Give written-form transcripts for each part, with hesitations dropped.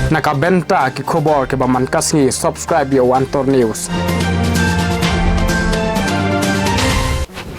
Nakabenta ki khobor ke baman kasngi subscribe yo Antor News.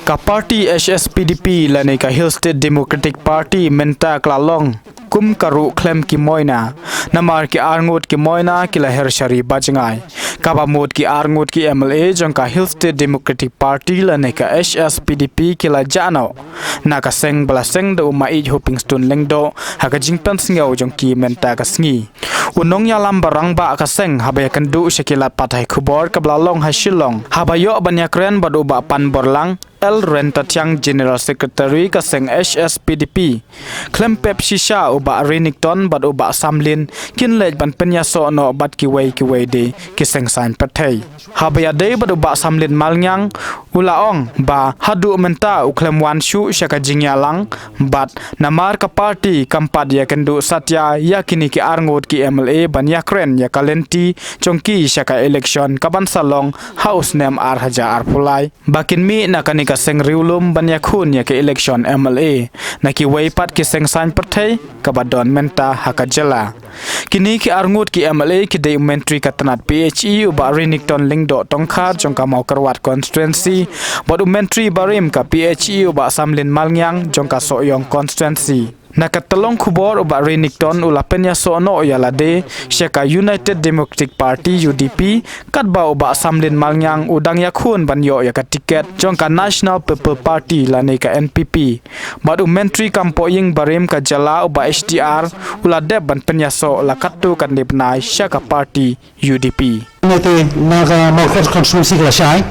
Ka party HSPDP lani ka Hill State Democratic Party menta klalong kum karu klem ki moina namar ki arngut ki moina ki lahir shari bajngai kabamut ki arngut ki MLA jong ka Hill State Democratic Party lani ka HSPDP ki la jano naka seng blaseng do mai hoping stone lengdo haga jingpan singau jong ki menta ka sngi unong ya lam barang ba ka seng habaya kandu shakilat patai khubor kablalong hasilong habayo banyakren badu ba pan borlang El Rentatiang General Secretary kaseng HSPDP klem pep shisha uba Renington bad uba Samlin kinlej ban penyaso no bad kiwei de kiseng sign patay habaya de bad uba Samlin malnyang ulaong ba hadu menta uklem wan shu syaka jingyalang bad namar ka party kampad ya kendu satya yakini ki arngut ki MLA ban yakren ya kalenti chongki syaka election kaban salong house name ar haja ar pulai bakin mi nakani kaseng riulum banyakhun ya ke election MLA naki weipat ki seng san perthai kabadon menta hakajala kini ki arngut ki MLA ki de mentri katanat PHE uba Renington lingdo tongkhat jongka mau kerwat constituency bodu mentri barim ka PHE uba Samlin malnyang jongka soyong constituency nakatelong khubor uba Renington ulapenya sono yalade syaka United Democratic Party UDP katba uba Samlin malnyang udang yakhun banyo ya ka tiket jongka National People Party lane ka NPP badu mentri kampoying barim ka jala uba HDR ulade ban penyaso la katu kan dibnai syaka party UDP nete naga mau konstitusi kala syai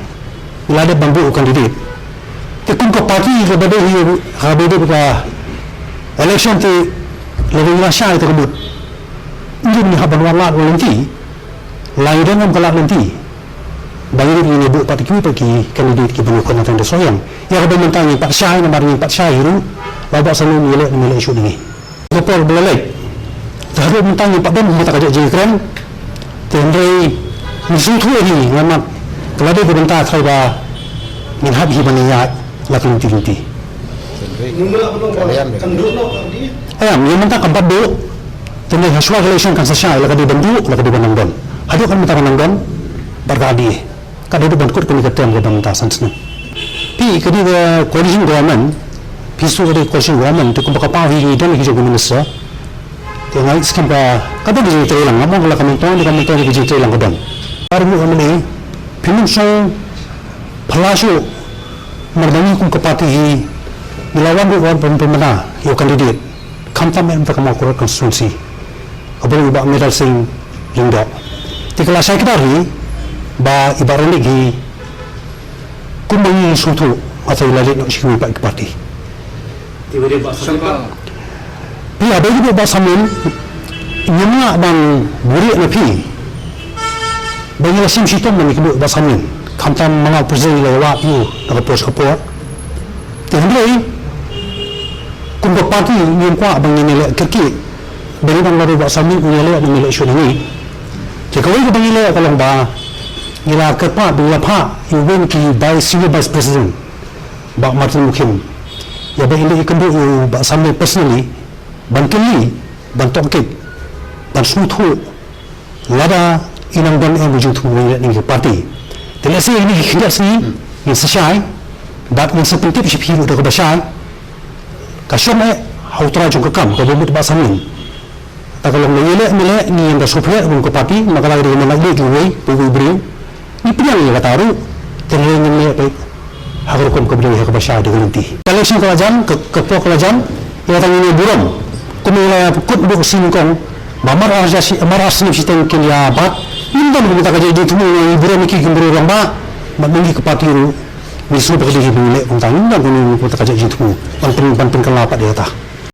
ulade bambu kandidat tekun ka party ka bade ha bade ka election te lebih rasa itu kebut. Ini ni haban wala nanti, lain dengan kelak nanti. Bagi ini bu parti pergi kandidat kita bukan nanti ada soyang. Ya kalau mentang Pak Syai nomor ni Pak Syai itu, bawa selalu nilai isu ini. Lepas belai, terhadap mentang Pak Ben kita kerja jengkren, tendai musuh tu ini ngamat. Kalau dia berbentak saya minhab hibaniya lakukan nanti. Ayam, yang mentang keempat dulu, tentang hasil election kan selesai, lalu dia bentuk, lalu dia benanggon. Ada kan mentang benanggon, berkali, kan dia bentuk kan diketem ke mentang sana. Pi, ketika coalition government, pisu dari coalition government, tu kumpulan apa hari dan lagi jago minister, tengah skim ka, kata dia jadi lang, ngomong kalau kami tahu dia jadi lang kedon. Baru kami pimun song, pelasio, merdani kumpulan parti Ilawan bukan pemerintah, yo kandidat. Kampan mereka mau kurang konstitusi. Apabila iba medal sing lingdok. Tikala saya kita hari, ba ibarat lagi, kumbangi suatu atau ilalek nak sikui pak parti. Tiba-tiba bahasa. Bila bagi bahasa min, nyamuk bang buri napi. Bagi lasim situ menikmati bahasa min. Kampan mengal presiden lewat you, nak pos kapur. Tiada kumpulan parti yang kuat bang nilai kaki bagi bang lalu buat sambil nilai nilai isu ini. Jika kita bang nilai kalau bah nilai kepa bila pa you win ki by senior vice president bang Martin Mukim ya bang ini ikan tu bang sambil personally bang kini bang tongkit bang suatu lada inang dan yang wujud tu nilai parti. Jadi saya ini hidup sini yang sesuai dan yang sepenting hidup dah kebesaran. Kasyome hautra juga kam kalau buat bahasa min. Tak kalau nilai ni yang dah supaya untuk parti maka lagi dengan lagi jual beri. Ni piang yang kata ru terlalu nilai baik. Harus kom kemudian harus bahasa dengan nanti. Kalau sih kerajaan kepok kerajaan yang tanya ni buram. Kemudian kut buat singkong. Mamar asni sistem kilia bat. Ini dah kita kerja di tu buram iki gembur orang ba. Mengi ke parti ru. Misalnya pergi ke nilai tentang ini dan ini kita kerja itu. Panting kelapa dia tak.